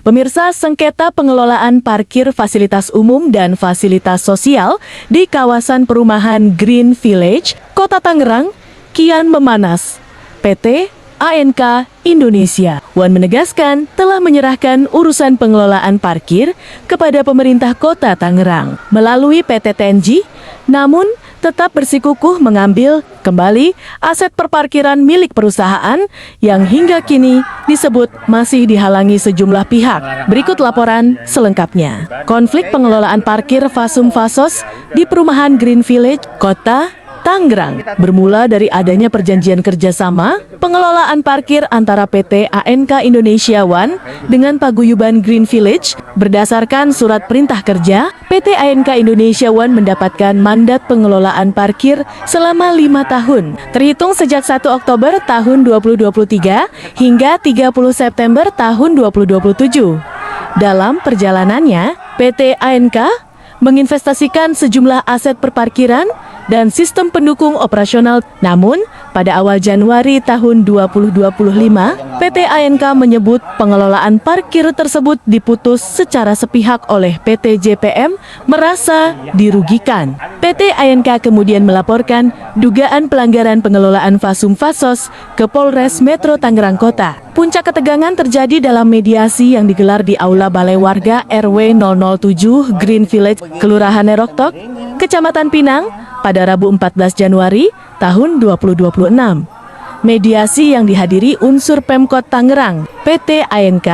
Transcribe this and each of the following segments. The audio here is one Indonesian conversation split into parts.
Pemirsa, sengketa pengelolaan parkir fasilitas umum dan fasilitas sosial di kawasan perumahan Green Village, Kota Tangerang, kian memanas. PT ANK Indonesia One menegaskan telah menyerahkan urusan pengelolaan parkir kepada pemerintah Kota Tangerang melalui PT TNG, namun tetap bersikukuh mengambil kembali aset perparkiran milik perusahaan yang hingga kini disebut masih dihalangi sejumlah pihak. Berikut laporan selengkapnya. Konflik pengelolaan parkir Fasum Fasos di perumahan Green Village, Kota Tangerang bermula dari adanya perjanjian kerjasama pengelolaan parkir antara PT ANK Indonesia One dengan paguyuban Green Village. Berdasarkan surat perintah kerja, PT ANK Indonesia One mendapatkan mandat pengelolaan parkir selama 5 tahun, terhitung sejak 1 Oktober tahun 2023 hingga 30 September tahun 2027. Dalam perjalanannya, PT ANK menginvestasikan sejumlah aset perparkiran dan sistem pendukung operasional. Namun, pada awal Januari tahun 2025, PT ANK menyebut pengelolaan parkir tersebut diputus secara sepihak oleh PT JPM merasa dirugikan. PT ANK kemudian melaporkan dugaan pelanggaran pengelolaan Fasum Fasos ke Polres Metro Tangerang Kota. Puncak ketegangan terjadi dalam mediasi yang digelar di Aula Balai Warga RW 007 Green Village, Kelurahan Neroktok, Kecamatan Pinang, pada Rabu 14 Januari tahun 2026. Mediasi yang dihadiri unsur Pemkot Tangerang, PT ANK,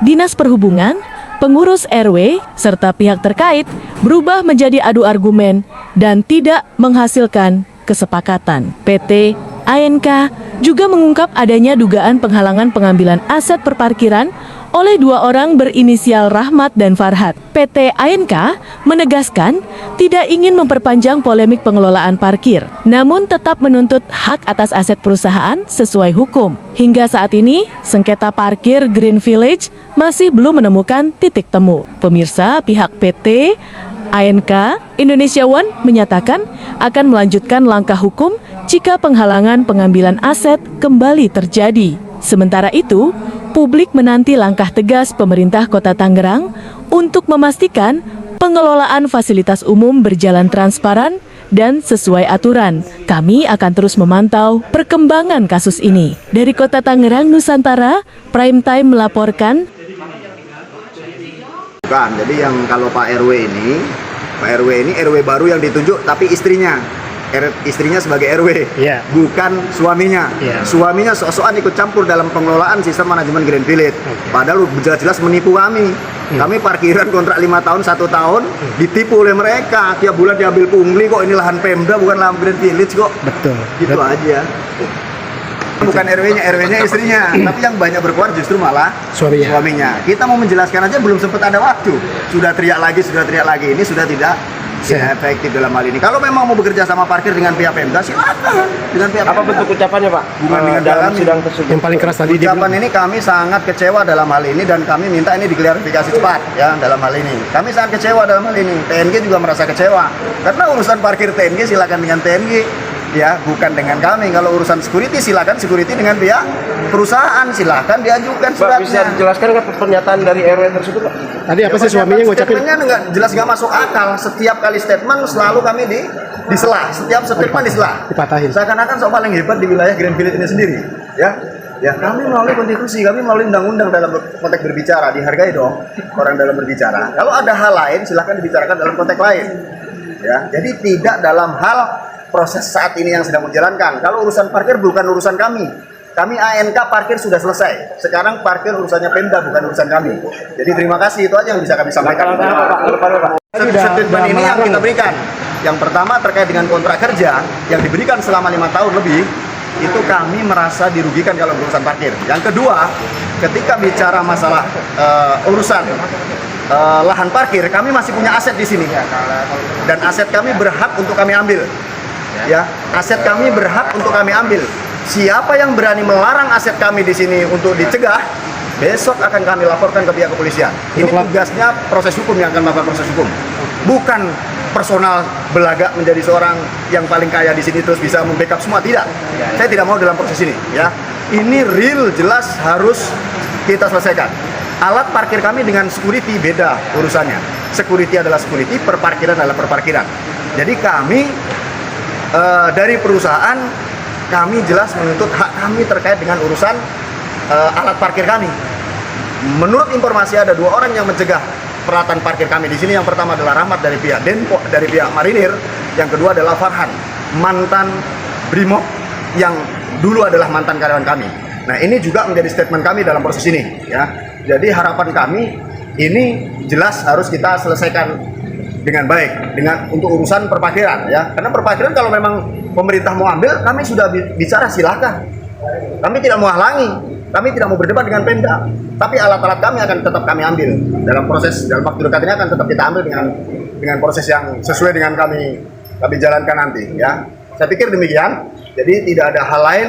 Dinas Perhubungan, pengurus RW, serta pihak terkait berubah menjadi adu argumen dan tidak menghasilkan kesepakatan. PT ANK juga mengungkap adanya dugaan penghalangan pengambilan aset perparkiran oleh 2 orang berinisial Rahmat dan Farhat. PT ANK menegaskan tidak ingin memperpanjang polemik pengelolaan parkir, namun tetap menuntut hak atas aset perusahaan sesuai hukum. Hingga saat ini, sengketa parkir Green Village masih belum menemukan titik temu. Pemirsa, pihak PT ANK Indonesia One menyatakan akan melanjutkan langkah hukum jika penghalangan pengambilan aset kembali terjadi. Sementara itu, publik menanti langkah tegas pemerintah Kota Tangerang untuk memastikan pengelolaan fasilitas umum berjalan transparan dan sesuai aturan. Kami akan terus memantau perkembangan kasus ini. Dari Kota Tangerang, Nusantara, Prime Time melaporkan. Bukan, jadi yang kalau Pak RW ini RW baru yang ditunjuk, tapi istrinya sebagai RW, bukan suaminya. Suaminya sok-sokan ikut campur dalam pengelolaan sistem manajemen Green Village. Padahal jelas-jelas menipu kami. Kami parkiran kontrak 5 tahun, 1 tahun, ditipu oleh mereka. Tiap bulan diambil pungli kok, ini lahan Pemda bukan lahan Green Village kok. Betul. Gitu aja. Bukan RW-nya istrinya, tapi yang banyak berkuar justru malah suaminya. Kita mau menjelaskan aja belum sempat ada waktu. Sudah teriak lagi, ini sudah tidak efektif dalam hal ini. Kalau memang mau bekerja sama parkir dengan pihak Pemda, silakan. Dengan pihak Apa bentuk ucapannya, Pak? Bukan dengan dalam sidang tersebut. Yang paling keras tadi ucapan ini kami sangat kecewa dalam hal ini dan kami minta ini diklarifikasi cepat ya dalam hal ini. Kami sangat kecewa dalam hal ini. TNG juga merasa kecewa. Karena urusan parkir TNG silakan dengan TNG. Ya, bukan dengan kami. Kalau urusan security silakan security dengan pihak perusahaan, silakan diajukan suratnya. Pak, bisa dijelaskan nggak pernyataan dari RW tersebut, Pak? Tadi apa sih suaminya ngucapin? Statementnya nggak jelas, nggak masuk akal. Setiap kali statement selalu kami disela. Setiap statement disela. Dipatahin. Seakan-akan sok paling hebat di wilayah Green Village ini sendiri. Ya, kami melalui konstitusi, kami melalui undang-undang dalam konteks berbicara, dihargai dong orang dalam berbicara. Kalau ada hal lain silakan dibicarakan dalam konteks lain. Ya, jadi tidak dalam hal proses saat ini yang sedang menjalankan. Kalau urusan parkir bukan urusan kami. Kami ANK parkir sudah selesai. Sekarang parkir urusannya Pemda, bukan urusan kami. Jadi terima kasih, itu aja yang bisa kami sampaikan. Statement ini yang kita berikan. Yang pertama terkait dengan kontrak kerja yang diberikan selama 5 tahun lebih, itu kami merasa dirugikan kalau urusan parkir. Yang kedua, ketika bicara masalah urusan lahan parkir, kami masih punya aset di sini. Dan aset kami berhak untuk kami ambil. Ya, aset kami berhak untuk kami ambil. Siapa yang berani melarang aset kami di sini untuk dicegah, besok akan kami laporkan ke pihak kepolisian. Ini tugasnya proses hukum yang akan melakukan proses hukum. Bukan personal belagak menjadi seorang yang paling kaya di sini terus bisa membackup semua, tidak. Saya tidak mau dalam proses ini, ya. Ini real jelas harus kita selesaikan. Alat parkir kami dengan security beda urusannya. Security adalah security, perparkiran adalah perparkiran. Jadi kami dari perusahaan, kami jelas menuntut hak kami terkait dengan urusan alat parkir kami. Menurut informasi ada 2 orang yang mencegah peralatan parkir kami di sini. Yang pertama adalah Rahmat dari pihak Denpok, dari pihak Marinir. Yang kedua adalah Farhan, mantan Brimob yang dulu adalah mantan karyawan kami. Nah, ini juga menjadi statement kami dalam proses ini, ya. Jadi harapan kami ini jelas harus kita selesaikan dengan baik untuk urusan perparkiran, ya. Karena perparkiran kalau memang pemerintah mau ambil, kami sudah bicara silakan. Kami tidak mau halangi, kami tidak mau berdebat dengan Pemda. Tapi alat-alat kami akan tetap kami ambil dalam waktu dekat ini akan tetap kita ambil dengan proses yang sesuai dengan kami jalankan nanti, ya. Saya pikir demikian. Jadi tidak ada hal lain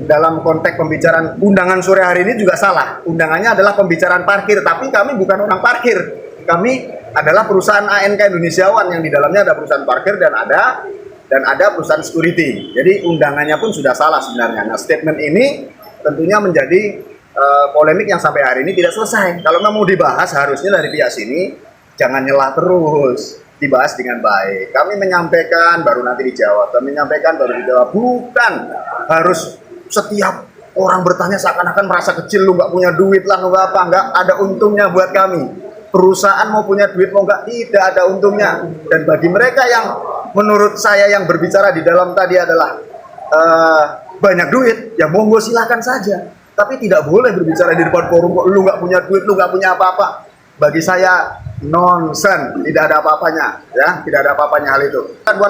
dalam konteks pembicaraan undangan sore hari ini juga salah. Undangannya adalah pembicaraan parkir, tapi kami bukan orang parkir. Kami adalah perusahaan ANK Indonesiawan yang di dalamnya ada perusahaan parkir dan ada perusahaan security. Jadi undangannya pun sudah salah sebenarnya. Nah, statement ini tentunya menjadi polemik yang sampai hari ini tidak selesai. Kalau nggak mau dibahas, harusnya dari pihak sini jangan nyelah terus, dibahas dengan baik. Kami menyampaikan baru nanti dijawab, kami menyampaikan baru dijawab. Bukan harus setiap orang bertanya seakan-akan merasa kecil, lu nggak punya duit lah, lu nggak apa, nggak ada untungnya buat kami. Perusahaan mau punya duit mau nggak, tidak ada untungnya. Dan bagi mereka yang menurut saya yang berbicara di dalam tadi adalah banyak duit, ya monggo silahkan saja. Tapi tidak boleh berbicara di depan forum kok lu nggak punya duit, lu nggak punya apa-apa. Bagi saya nonsen, tidak ada apa-apanya, ya, tidak ada apa-apanya hal itu. Kan buat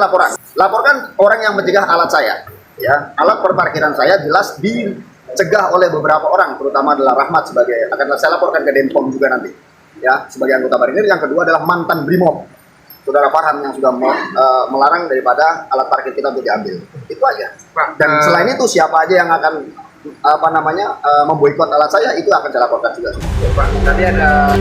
laporkan orang yang mencegah alat saya. Ya, alat perparkiran saya jelas dicegah oleh beberapa orang, terutama adalah Rahmat akan saya laporkan ke Denpom juga nanti, ya, sebagai anggota Marinir. Yang kedua adalah mantan Brimob, saudara Farhan yang sudah melarang daripada alat parkir kita untuk diambil. Itu aja. Dan selain itu siapa aja yang akan memboikot alat saya itu akan saya laporkan juga. Pak, tadi ada